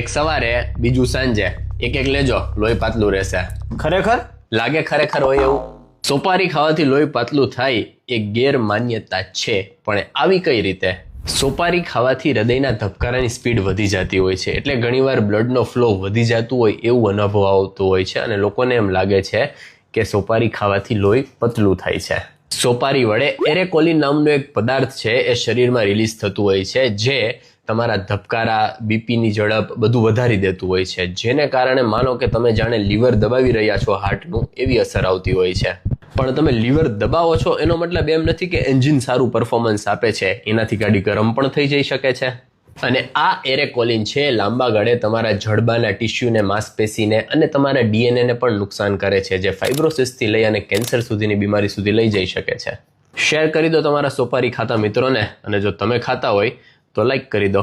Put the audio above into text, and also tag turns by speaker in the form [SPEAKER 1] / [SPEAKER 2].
[SPEAKER 1] એક સવારે બીજું સાંજે એક એક લેજો, લોહી પાતળું રહેશે.
[SPEAKER 2] ખરેખર?
[SPEAKER 1] લાગે ખરેખર હોય એવું? સોપારી ખાવાથી લોહી પાતળું થાય એ ગેરમાન્યતા છે, પણ આવી કઈ રીતે? સોપારી ખાવાથી હૃદયના ધબકારાની સ્પીડ વધી જતી હોય છે, એટલે ઘણીવાર બ્લડનો ફ્લો વધી જતું હોય એવું અનુભવ આવતું હોય છે અને લોકોને એમ લાગે છે કે સોપારી ખાવાથી લોહી પતલું થાય છે. સોપારી વડે એરેકોલિન નામનો એક પદાર્થ છે એ શરીરમાં રિલીઝ થતું હોય છે, જે તમારા ધબકારા, બીપીની ઝડપ બધું વધારી દેતું હોય છે, જેને કારણે માનો કે તમે જાણે લીવર દબાવી રહ્યા છો હાર્ટનું, એવી અસર આવતી હોય છે. પણ તમે લીવર દબાવો છો એનો મતલબ એમ નથી કે એન્જિન સારું પરફોર્મન્સ આપે છે, એનાથી ગાડી ગરમ પણ થઈ જઈ શકે છે. અને આ એરેકોલિન છે લાંબા ગાળે તમારા જડબાના ટિશ્યુને, માંસપેશીને અને તમારા ડીએનએને પણ નુકસાન કરે છે, જે ફાઇબ્રોસિસથી લઈ અને કેન્સર સુધીની બીમારી સુધી લઈ જઈ શકે છે. શેર કરી દો તમારા સોપારી ખાતા મિત્રોને, અને જો તમે ખાતા હોય તો લાઈક કરી દો.